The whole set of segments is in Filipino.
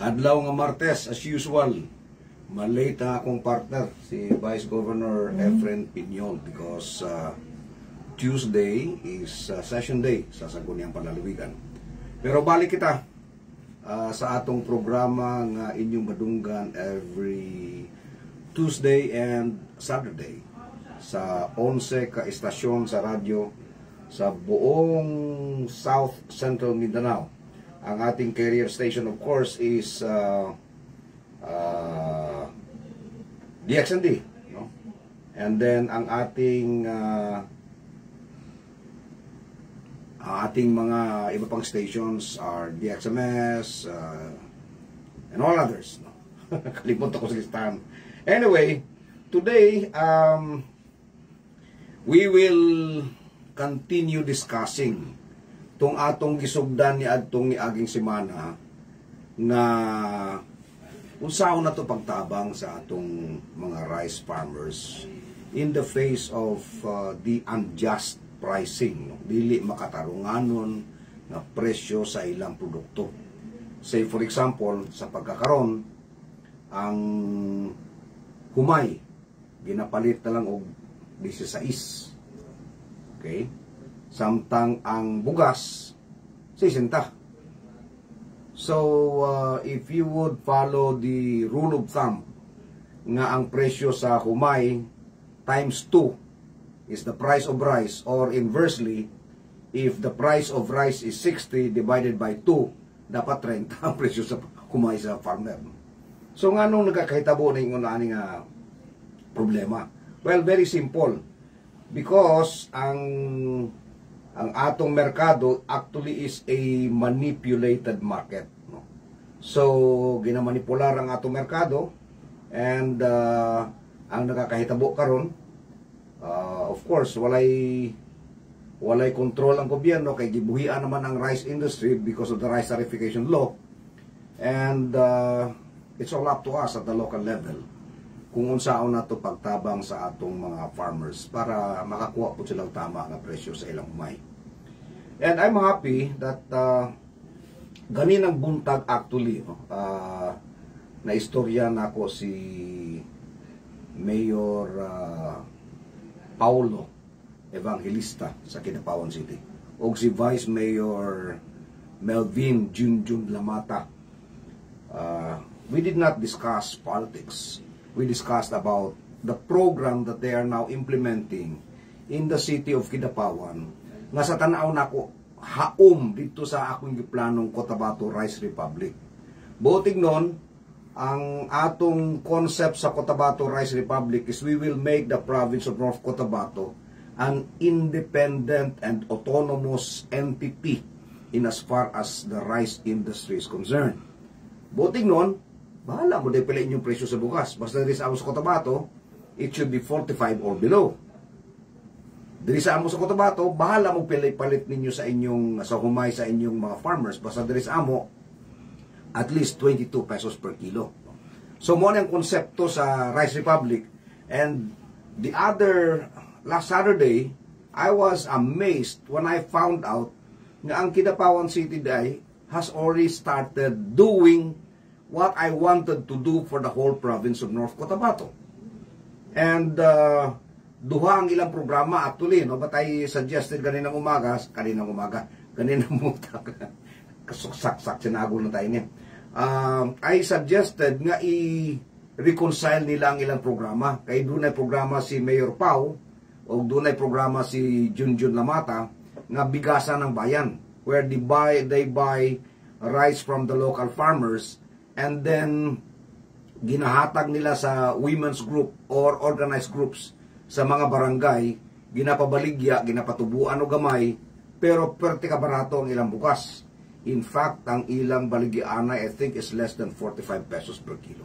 Adlaw nga Martes, as usual, malate akong partner, si Vice Governor Efren Piñol, because Tuesday is session day sa Sangguniang Panlalawigan. Pero balik kita sa atong programa nga inyong madunggan every Tuesday and Saturday sa 11 ka estasyon sa radyo sa buong South Central Mindanao. Ang ating carrier station, of course, is DXND, no? And then ang ating mga iba pang stations are DXMS and all others, no? Kalimutan ko sa listahan. Anyway, today we will continue discussing tong atong gisugdan ni adtong niaging semana nga unsaon na to pagtabang sa atong mga rice farmers in the face of the unjust pricing, no? Dili makatarunganon nga presyo sa ilang produkto. Say for example, sa pagkakaron ang humay ginapalit na lang og 16. Okay? Samtang ang bugas 60. So if you would follow the rule of thumb nga ang presyo sa humay times 2 is the price of rice, or inversely, if the price of rice is 60 divided by 2, dapat 30 ang presyo sa humay sa farmer. So nga nung nagkakahitabo na yung ani nga problema? Well, very simple. Because ang atong merkado actually is a manipulated market, no? So ginamanipular ang atong merkado, and ang nakakahitabo karon, of course walay control ang gobyerno kay gibuhian naman ang rice industry because of the rice tariffication law, and it's all up to us at the local level kung unsaon nato pagtabang sa atong mga farmers para makakuha po silang tama nga presyo sa ilang humay. And I'm happy that ganinang buntag actually, no? Na istorya na ako si Mayor Paulo Evangelista sa Kidapawan City o si Vice Mayor Melvin Junjun Lamata. We did not discuss politics. We discussed about the program that they are now implementing in the city of Kidapawan nga sa tanaw nako haom dito sa akong giplanong Cotabato Rice Republic. Butig nun, ang atong concept sa Cotabato Rice Republic is we will make the province of North Cotabato an independent and autonomous entity in as far as the rice industry is concerned. Butig nun, bahala mo dahil pala inyong presyo sa bukas. Basta diri sa amo sa Cotabato, it should be 45 or below. Diri sa amo sa Cotabato, bahala mo palit ninyo sa inyong, sa humay sa inyong mga farmers. Basta diri sa amo, at least 22 pesos per kilo. So mo ang konsepto sa Rice Republic. And the other, last Saturday, I was amazed when I found out na ang Kidapawan City Day has already started doing what I wanted to do for the whole province of North Cotabato. And duha ang ilang programa actually, no? But I suggested kaninang umaga, kaninang mutak, kasuksak-sak, sinagol na tayo niya. I suggested nga i-reconcile nila ang ilang programa. Kaya doon ay programa si Mayor Pau, o doon ay programa si Junjun Lamata, nga bigasan ng bayan, where they buy rice from the local farmers, and then ginahatag nila sa women's group or organized groups sa mga barangay, ginapabaligya, ginapatubuan o gamay, pero perte ka barato ang ilang bukas. In fact, ang ilang baligyan I think is less than 45 pesos per kilo.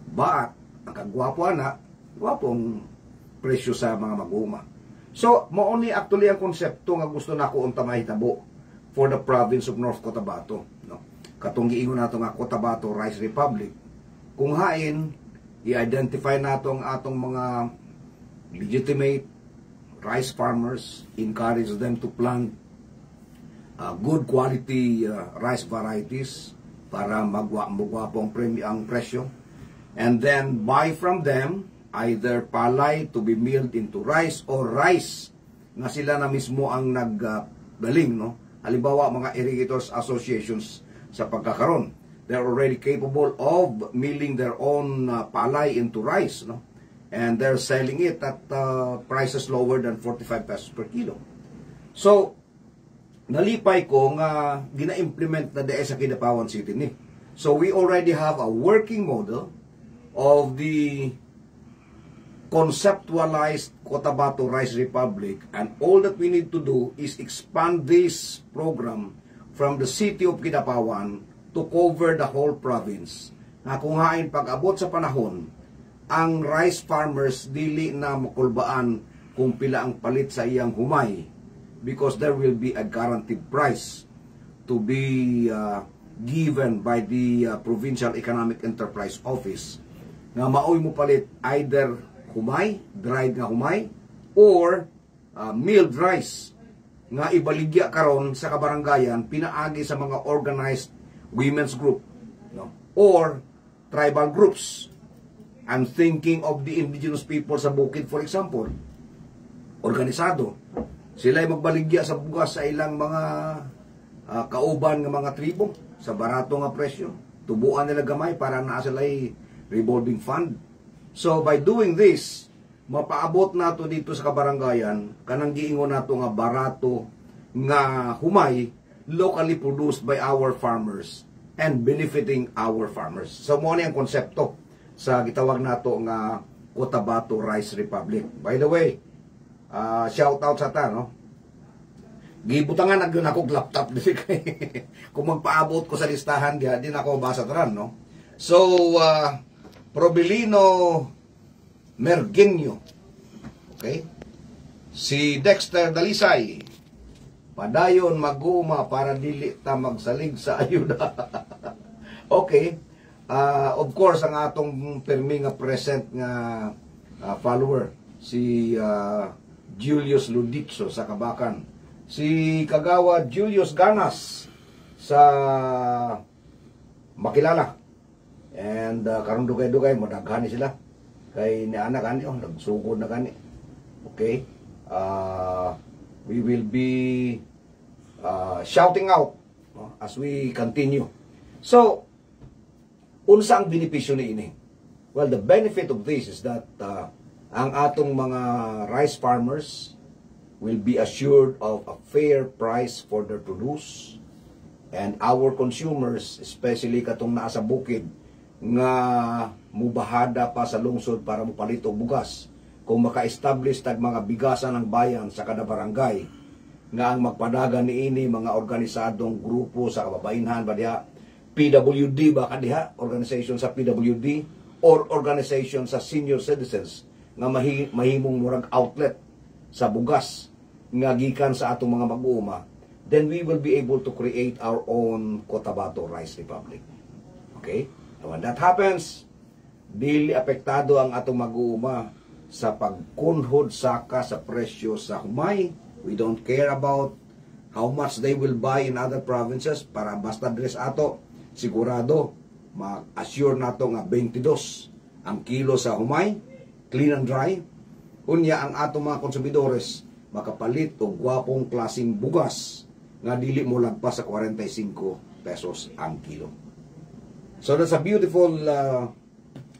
But ang kagwapo na, gwapong presyo sa mga mag-uma. So, mauni actually ang konsepto nga gusto na ko unta mahitabo for the province of North Cotabato, no? Katong giingon nato nga Cotabato Rice Republic, kung hain i-identify nato ang atong mga legitimate rice farmers, encourage them to plant good quality rice varieties, para magwapo ang presyo. And then buy from them either palay to be milled into rice or rice na sila na mismo ang naggaling, no? Halimbawa, mga irrigators associations sa pagkakaroon, they're already capable of milling their own palay into rice, no? And they're selling it at prices lower than 45 pesos per kilo. So, nalipay ko nga gina-implement na sa Kidapawan City ni. So, we already have a working model of the conceptualized Cotabato Rice Republic, and all that we need to do is expand this program from the city of Kidapawan to cover the whole province. Na kung hain pag-abot sa panahon, ang rice farmers dili na makulbaan kung pila ang palit sa iyang humay, because there will be a guaranteed price to be given by the Provincial Economic Enterprise Office nga maoy mo palit either humay, dried nga humay, or milled rice nga ibaligya karon sa kabarangayan pinaagi sa mga organized women's group, no? Or tribal groups. I'm thinking of the indigenous people sa bukid, for example. Organisado. Sila ay magbaligya sa bugas sa ilang mga kauban nga mga tribo sa barato nga presyo. Tubuan nila gamay para naa sila ay revolving fund. So by doing this, mapaabot nato dito sa kabarangayan kanang giingon nato nga barato nga humay locally produced by our farmers and benefiting our farmers. So mo ni ang konsepto sa gitawag nato nga Cotabato Rice Republic. By the way, shout out sa ta, no? Gibutangan na akong laptop dili kay kung magpaabot ko sa listahan di na ako basa taran, no? So Probilino Mergenio. Okay? Si Dexter Dalisay. Padayon maguma para dili ta magsalig sa ayuda. Okay. Of course, ang atong permi nga present nga follower, si Julius Luditso sa Kabakan. Si Kagawa Julius Ganas sa Makilala. And karon dugay-dugay mo daghani sila kay ni anak ani nagsugod na gani. Okay, we will be shouting out, no, as we continue. So unsa ang benepisyo ni ini? Well, the benefit of this is that ang atong mga rice farmers will be assured of a fair price for their produce, and our consumers, especially katong naa sa bukid nga mubahada pa sa lungsod para mupalit og bugas, kung maka-establish tag mga bigasan ng bayan sa kada barangay nga ang magpadagan niini mga organisadong grupo sa kababainhan ba diha, PWD ba kadiha, organization sa PWD or organization sa senior citizens nga mahimong murag outlet sa bugas nga gikan sa atong mga mag-uuma, then we will be able to create our own Cotabato Rice Republic. Okay? And when that happens, dili apektado ang atong mag-uuma sa pagkunhod saka sa presyo sa humay. We don't care about how much they will buy in other provinces para basta dress ato, sigurado ma-assure nato nga 22 ang kilo sa humay, clean and dry. Unya ang atong mga konsumidores makapalit og gwapong klaseng bugas nga dili mo lagpas sa 45 pesos ang kilo. So that's a beautiful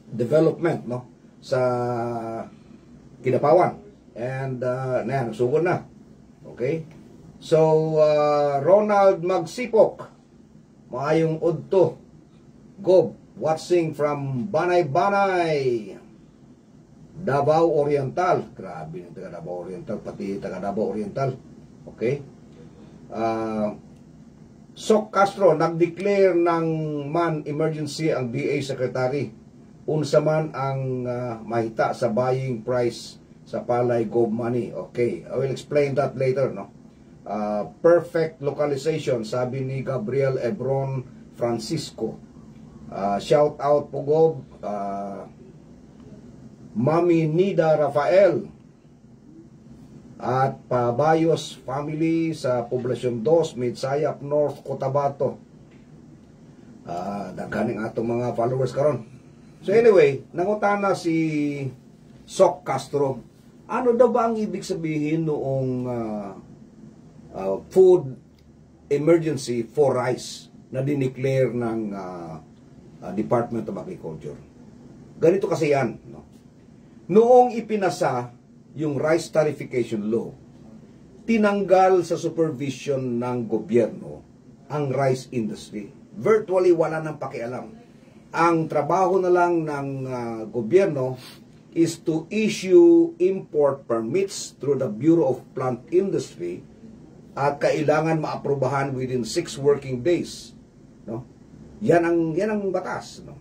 development, no, sa Kidapawan. And sugod na. Okay? So Ronald Magsipok, maayong udto. Gob, watching from Banay-Banay, Davao Oriental. Grabe ng taga Davao Oriental, pati taga Davao Oriental. Okay? Sok Castro, nag-declare ng man emergency ang DA Secretary. Unsa man ang mahita sa buying price sa palay gob money. Okay, I will explain that later, no? Perfect localization, sabi ni Gabriel Ebron Francisco. Shout out po gob, Mami Nida Rafael at Pabayos family sa Poblasyon 2, Midsayap North, Cotabato. Daghaning atong mga followers karon. So anyway, nangutana si Sok Castro, ano daw ba ang ibig sabihin noong food emergency for rice na dineclare ng Department of Agriculture? Ganito kasi yan. No? Noong ipinasa yung rice tarification law, tinanggal sa supervision ng gobyerno ang rice industry. Virtually wala nang pakialam. Ang trabaho na lang ng gobyerno is to issue import permits through the Bureau of Plant Industry at kailangan maaprubahan within 6 working days. No? Yan ang batas. No?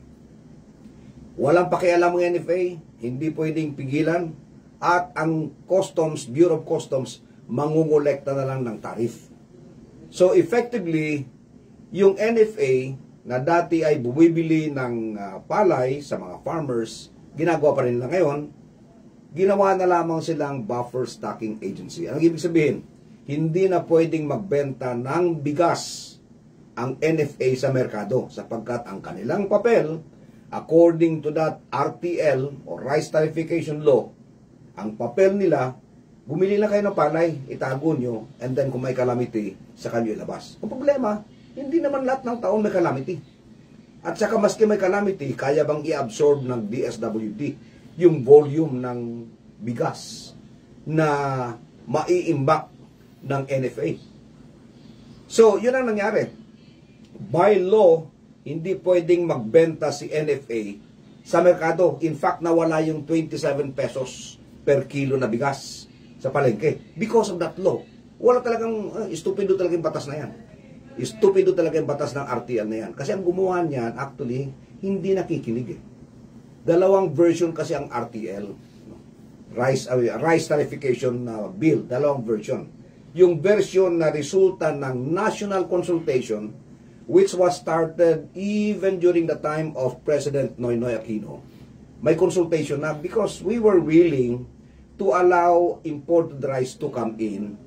Walang pakialam ng NFA, hindi pwedeng pigilan, at ang Customs, Bureau of Customs, mangungulekta na lang ng tarif. So effectively, yung NFA na dati ay bumibili ng palay sa mga farmers, ginagawa pa rin nila ngayon, ginawa na lamang silang buffer stocking agency. Ang ibig sabihin, hindi na pwedeng magbenta ng bigas ang NFA sa merkado sapagkat ang kanilang papel, according to that RTL or Rice Tarification Law, ang papel nila, bumili lang kayo ng palay, itago nyo, and then kung may calamity, sa kanyo ilabas. Ang problema, hindi naman lahat ng taon may calamity. At saka maski may calamity, kaya bang i-absorb ng DSWD yung volume ng bigas na maiimbak ng NFA? So, yun ang nangyari. By law, hindi pwedeng magbenta si NFA sa merkado. In fact, nawala yung 27 pesos per kilo na bigas sa palengke. Because of that law. Wala talagang, estupido talaga yung batas na yan. Estupido talaga yung batas ng RTL na yan. Kasi ang gumawa niyan, actually, hindi nakikinig eh. Dalawang version kasi ang RTL. Rice Tarification Bill. Dalawang version. Yung version na resulta ng national consultation, which was started even during the time of President Noynoy Aquino. May consultation na because we were willing to allow imported rice to come in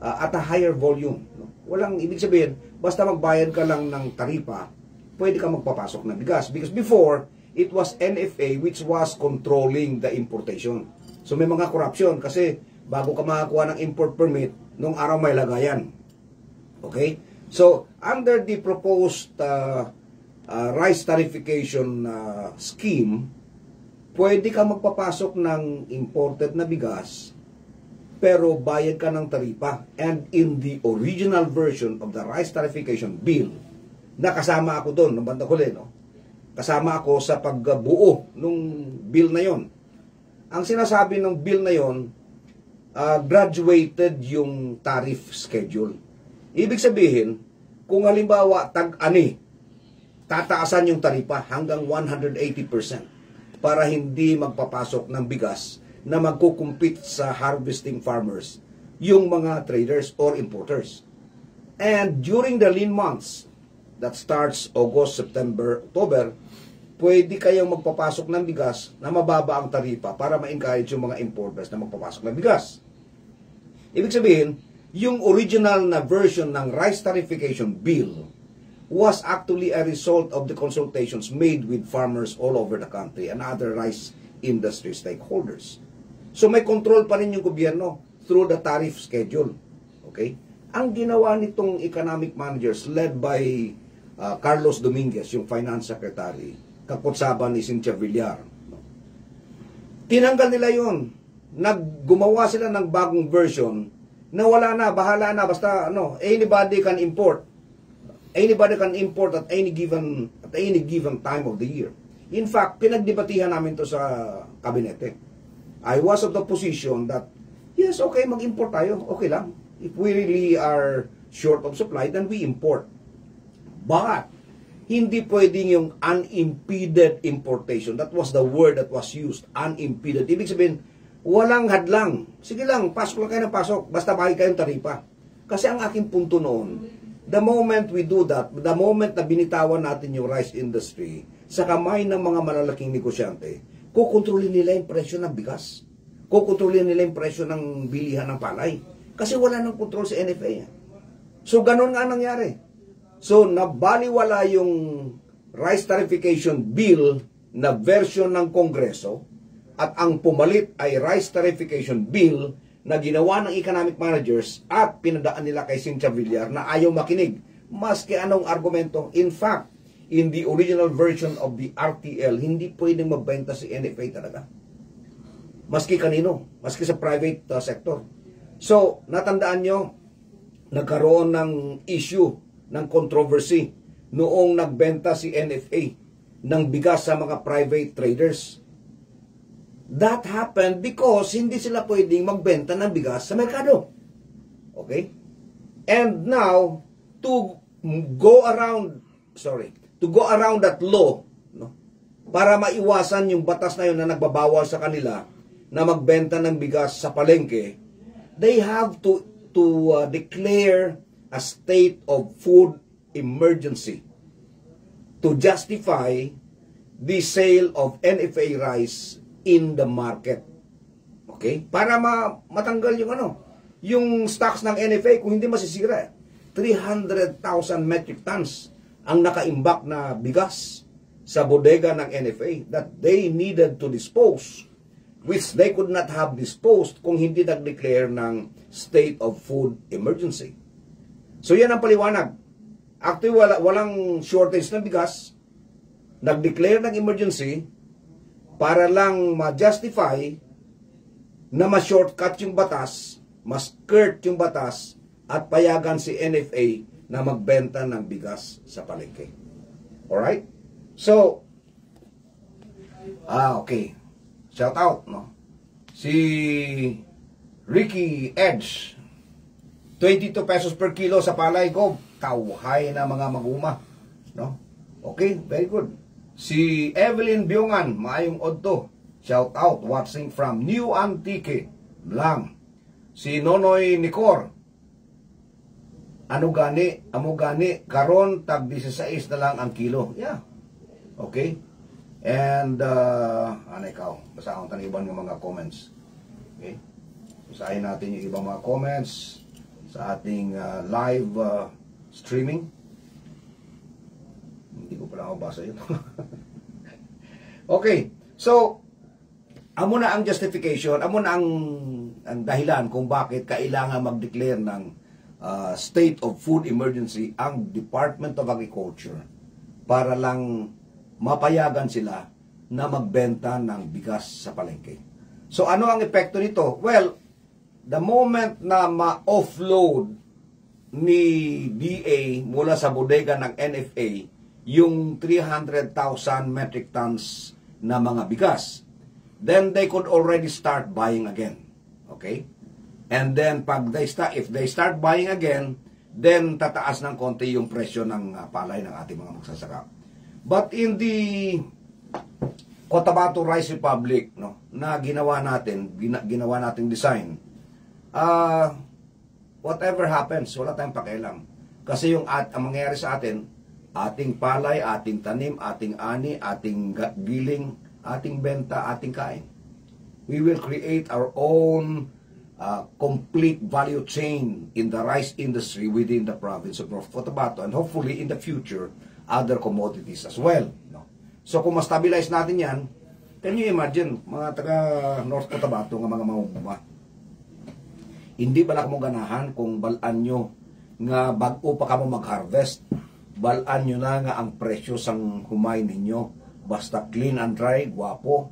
at a higher volume. Walang ibig sabihin, basta magbayad ka lang ng taripa, pwede ka magpapasok ng bigas. Because before, it was NFA which was controlling the importation. So may mga corruption kasi bago ka makakuha ng import permit, nung araw may lagayan. Okay? So, under the proposed rice tarification scheme, pwede ka magpapasok ng imported na bigas, pero bayad ka ng taripa. And in the original version of the Rice Tarification Bill, na kasama ako doon, ng bandang huli, no? Kasama ako sa pagbuo nung bill na yon. Ang sinasabi ng bill na yon, graduated yung tariff schedule. Ibig sabihin, kung halimbawa tag-ani, tataasan yung taripa hanggang 180% para hindi magpapasok ng bigas na magkukumpit sa harvesting farmers, yung mga traders or importers. And during the lean months, that starts August, September, October, pwede kayong magpapasok ng bigas na mababa ang taripa para ma-encourage yung mga importers na magpapasok ng bigas. Ibig sabihin, yung original na version ng Rice Tarification Bill was actually a result of the consultations made with farmers all over the country and other rice industry stakeholders. So may control pa rin yung gobyerno through the tariff schedule. Okay? Ang ginawa nitong economic managers led by Carlos Dominguez, yung finance secretary, kakutsaba ni Cynthia Villar. Tinanggal nila yun. Naggumawa sila ng bagong version na wala na, bahala na, basta anybody can import. Anybody can import at any given time of the year. In fact, pinagdebatihan namin to sa kabinete. I was of the position that, yes, okay, mag-import tayo, okay lang. If we really are short of supply, then we import. But, hindi pwedeng yung unimpeded importation. That was the word that was used, unimpeded. Ibig sabihin, walang hadlang. Sige lang, pasok lang kayo ng pasok, basta bakit kayong taripa. Kasi ang aking punto noon, the moment we do that, the moment na binitawan natin yung rice industry sa kamay ng mga malalaking negosyante, kukontrolin nila yung presyo ng bigas. Kukontrolin nila yung presyo ng bilihan ng palay. Kasi wala nang kontrol sa NFA. So, ganun nga nangyari. So, nabaliwala yung rice tarification bill na version ng Kongreso at ang pumalit ay rice tarification bill na ginawa ng economic managers at pinadaan nila kay Cynthia Villar na ayaw makinig maski anong argumento. In fact, in the original version of the RTL, hindi pwedeng magbenta si NFA talaga. Maski kanino, maski sa private sector. So, natandaan nyo, nagkaroon ng issue, ng controversy noong nagbenta si NFA ng bigas sa mga private traders. That happened because hindi sila pwedeng magbenta ng bigas sa merkado. Okay? And now, to go around that law, no, para maiwasan yung batas na yun na nagbabawal sa kanila na magbenta ng bigas sa palengke, they have to declare a state of food emergency to justify the sale of NFA rice in the market. Okay? Para matanggal yung stocks ng NFA kung hindi masisira. 300,000 metric tons ang nakaimbak na bigas sa bodega ng NFA that they needed to dispose, which they could not have disposed kung hindi nag-declare ng state of food emergency. So yan ang paliwanag. Actually, walang shortage ng bigas. Nag-declare ng emergency para lang ma-justify na ma-shortcut yung batas, ma-skirt yung batas, at payagan si NFA na magbenta ng bigas sa palengke. Alright? So, okay. Shout out, no? Si Ricky Edge, 22 pesos per kilo sa palay ko. Tauhay na mga maguma. No? Okay, very good. Si Evelyn Byungan, maayong odto. Shout out, watching from New Antique, Blam. Si Nonoy Nicor, amo gani, karon tag 16 na lang ang kilo. Yeah. Okay. And, ikaw, basahin natin ibang yung mga comments. Okay. Basahin natin yung ibang mga comments sa ating live streaming. Hindi ko pala mabasa yun. Okay. So, amo na ang justification, amo na ang dahilan kung bakit kailangan mag-declare ng state of food emergency ang Department of Agriculture para lang mapayagan sila na magbenta ng bigas sa palengke. So ano ang epekto nito? Well, the moment na ma-offload ni DA mula sa bodega ng NFA yung 300,000 metric tons na mga bigas, then they could already start buying again. Okay? And then, if they start buying again, then tataas ng konti yung presyo ng palay ng ating mga magsasaka. But in the Cotabato Rice Republic, no, na ginawa nating design, whatever happens, wala tayong pakialam. Kasi ang mangyayari sa atin, ating palay, ating tanim, ating ani, ating giling, ating benta, ating kain. We will create our own complete value chain in the rice industry within the province of North Cotabato, and hopefully in the future other commodities as well, no? So kung ma-stabilize natin yan, can you imagine mga taga North Cotabato nga mga mamumuma, hindi bala mo ganahan kung balaan nyo nga bago pa kamo mag-harvest, balaan nyo na nga ang presyo sang humay ninyo, basta clean and dry, guwapo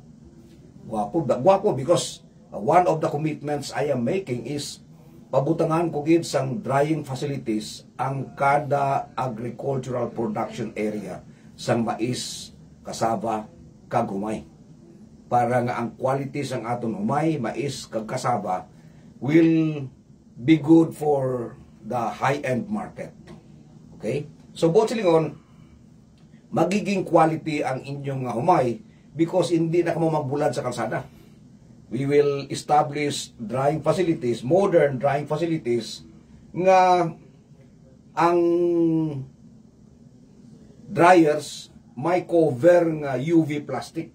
because one of the commitments I am making is pabutangan ko gid sang drying facilities ang kada agricultural production area sang mais, kasaba, kag humay. Para nga ang quality sang aton humay, mais, kag kasaba will be good for the high-end market. Okay? So, both silingon, magiging quality ang inyong humay because hindi na kamo magbulad sa kalsada. We will establish drying facilities, modern drying facilities, nga ang dryers may cover nga UV plastic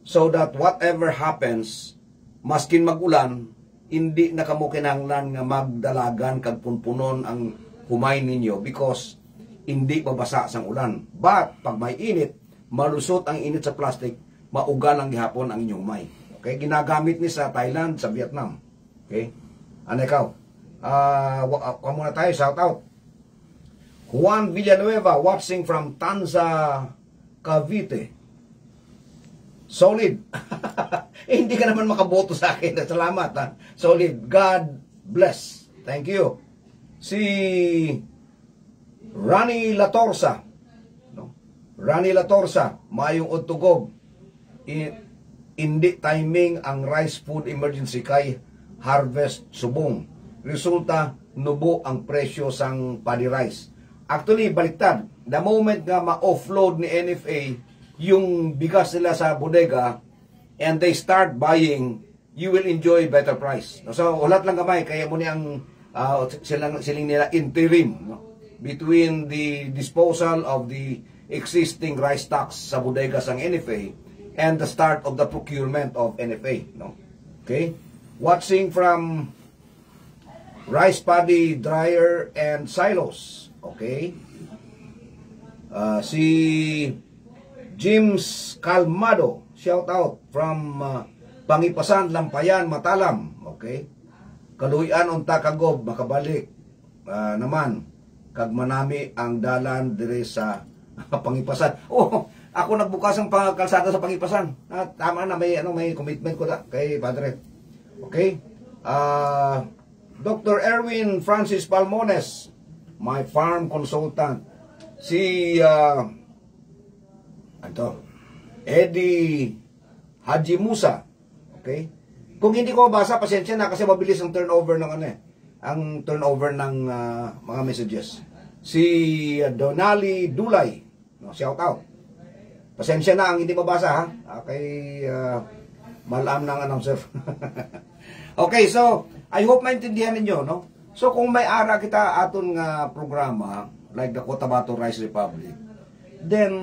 so that whatever happens, maskin mag-ulan, hindi na kamo kinahanglan nga magdalagan kag punpunon ang humay ninyo because hindi babasa sang ulan. But, pag may init, malusot ang init sa plastic, mauga lang gihapon ang inyong may. Okay? Ginagamit ni sa Thailand, sa Vietnam. Okay? Ano ikaw? Muna tayo, shout out. Juan Villanueva, watching from Tanza, Cavite. Solid. Hindi ka naman makaboto sa akin. Salamat. Ha? Solid. God bless. Thank you. Si Rani Latorsa. No? Rani Latorsa, mayong utugog. Hindi timing ang rice food emergency kay harvest subong. Resulta, nubo ang presyo sang paddy rice. Actually, baliktad. The moment nga ma-offload ni NFA yung bigas nila sa bodega and they start buying, you will enjoy better price. So, ulat lang gamay. Kaya mo niyang siling nila interim, no? Between the disposal of the existing rice stocks sa bodega sang NFA and the start of the procurement of NFA. No? Okay? Watching from rice paddy dryer and silos. Okay? Si James Calmado, shout out from Pangipasan, Lampayan, Matalam. Okay? Kaluyan unta kagob makabalik naman kag manami ang dalan dire sa Pangipasan. Oh, ako nagbukas ang kalsada sa Pangipasan. Tama na, may commitment ko na kay Padre. Okay? Dr. Erwin Francis Palmones, my farm consultant. Si Eddie Haji Musa. Okay? Kung hindi ko mabasa, pasensya na kasi mabilis ang turnover ng ang turnover ng mga messages. Si Donali Dulay, no, shout out. Pasensya na ang hindi mabasa, ha? Kay malam ng announcer. Okay, so I hope maintindihan ninyo, no? So kung may ara kita aton nga programa like the Cotabato Rice Republic, then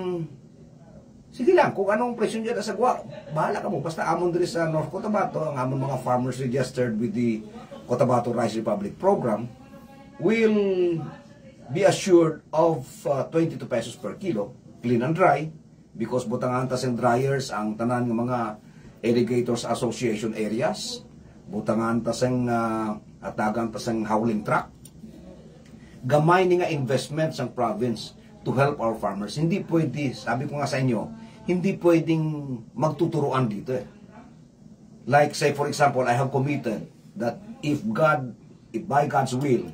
sige lang, kung anong presyon dyan sa gwa, bahala ka mo. Basta amon diri sa North Cotabato, ang amon mga farmers registered with the Cotabato Rice Republic program will be assured of 22 pesos per kilo, clean and dry, because butangan tas ang dryers ang tanan ng mga Irrigators Association areas, butangan tas ang atagan tas ang hauling truck. Gamay ni nga investments ang province to help our farmers. Hindi pwede, sabi ko nga sa inyo, hindi pwedeng magtuturuan dito eh. Like say for example, I have committed that if by God's will,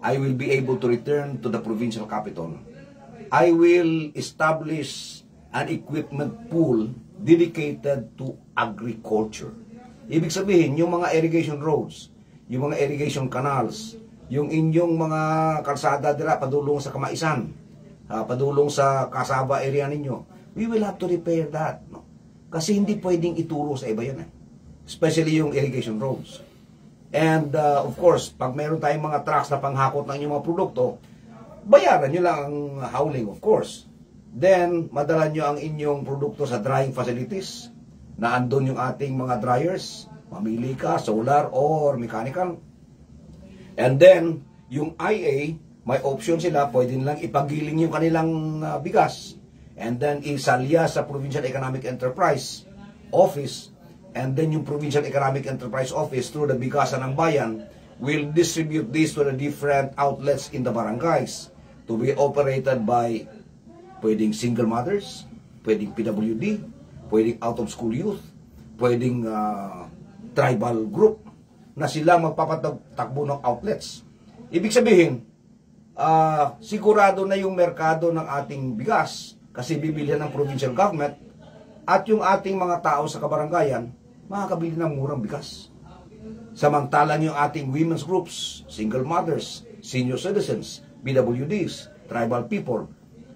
I will be able to return to the provincial capital, I will establish an equipment pool dedicated to agriculture. Ibig sabihin, yung mga irrigation roads, yung mga irrigation canals, yung inyong mga kalsada dira padulong sa Kamaisan, padulong sa Kasaba area ninyo, we will have to repair that. No? Kasi hindi pwedeng ituro sa iba yan. Especially yung irrigation roads. And of course, pag meron tayong mga trucks na panghakot ng inyong mga produkto, bayaran nyo lang ang hauling, of course. Then, madala nyo ang inyong produkto sa drying facilities na andun yung ating mga dryers. Mamili ka, solar or mechanical. And then, yung IA, may option sila, pwede nilang ipagiling yung kanilang bigas. And then, isalya sa Provincial Economic Enterprise Office. And then, yung Provincial Economic Enterprise Office, through the Bigasan ng Bayan, will distribute this to the different outlets in the barangays to be operated by pwedeng single mothers, pwedeng PWD, pwedeng out-of-school youth, pwedeng tribal group, na sila magpapatakbo ng outlets. Ibig sabihin, sigurado na yung merkado ng ating bigas kasi bibilihan ng provincial government at yung ating mga tao sa kabarangayan makakabili ng murang bigas. Samantalang yung ating women's groups, single mothers, senior citizens, BWDs, tribal people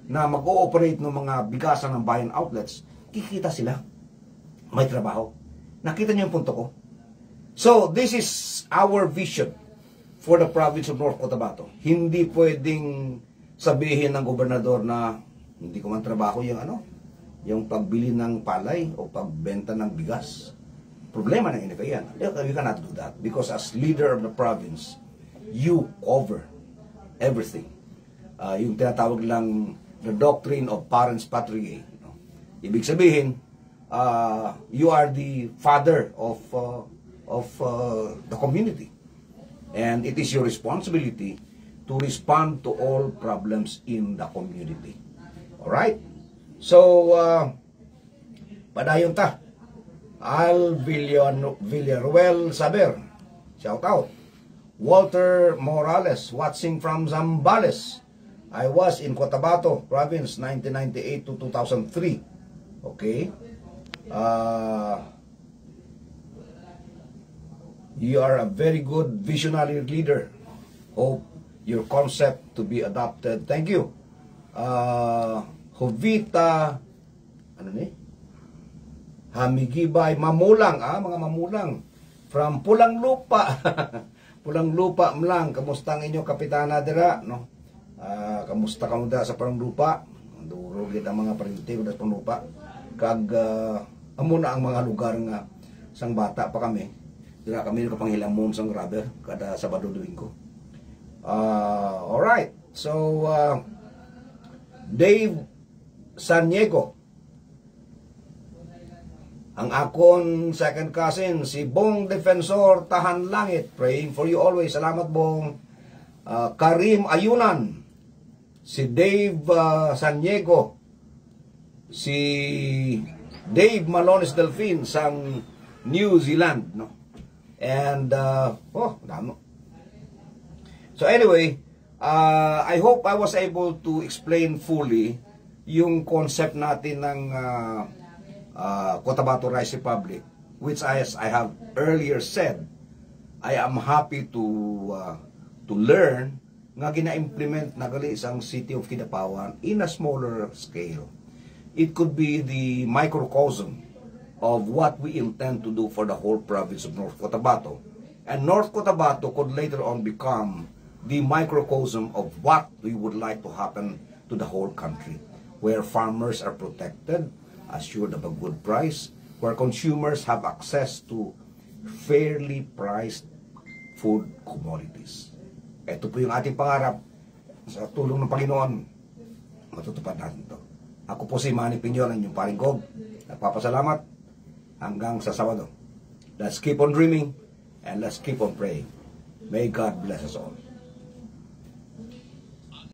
na mag-ooperate ng mga bigasan ng bayan outlets, kikita sila. May trabaho. Nakita niyo yung punto ko? So, this is our vision for the province of North Cotabato. Hindi pwedeng sabihin ng gobernador na hindi ko man trabaho yung pagbili ng palay o pagbenta ng bigas. Problema ng NFA yan. You cannot do that because as leader of the province, you cover everything. yung tinatawag lang the doctrine of parens patriae. No? Ibig sabihin, you are the father of the community. And it is your responsibility to respond to all problems in the community. Alright? So, padayon ta. Al Villaruel Saber, shout out. Walter Morales, watching from Zambales. I was in Cotabato Province, 1998 to 2003. Okay. You are a very good visionary leader. Hope your concept to be adopted. Thank you. Jovita, ano ni? Hamigibay, mamulang, mga mamulang. From Pulang Lupa. Pulang Lupa mlang. Kamusta ang inyo kapitana dira, no? Kamusta ka muna sa Pulang Lupa? Duro kita mga parinti ko sa Pulang Lupa. Kag amuna ang mga lugar nga sang bata pa kami. Dira kami nakapanghilamon sang rubber kada Sabado Domingo. Alright. So Dave Saniego, ang akon second cousin, si Bong Defensor Tahan Langit, praying for you always. Salamat, Bong. Karim Ayunan, si Dave Saniego, si Dave Malones Delfin sang New Zealand, no? And damo. So anyway, I hope I was able to explain fully yung concept natin ng Cotabato Rice Republic, which as I have earlier said, I am happy to learn nga gina-implement na gali isang City of Kidapawan in a smaller scale. It could be the microcosm of what we intend to do for the whole province of North Cotabato. And North Cotabato could later on become the microcosm of what we would like to happen to the whole country, where farmers are protected, assured of a good price, where consumers have access to fairly priced food commodities. Ito po yung ating pangarap. Sa tulong ng Panginoon, matutupad natin ito. Ako po si Manny Piñon, ang inyong paringgog. Nagpapasalamat hanggang sa Sabado. Let's keep on dreaming and let's keep on praying. May God bless us all.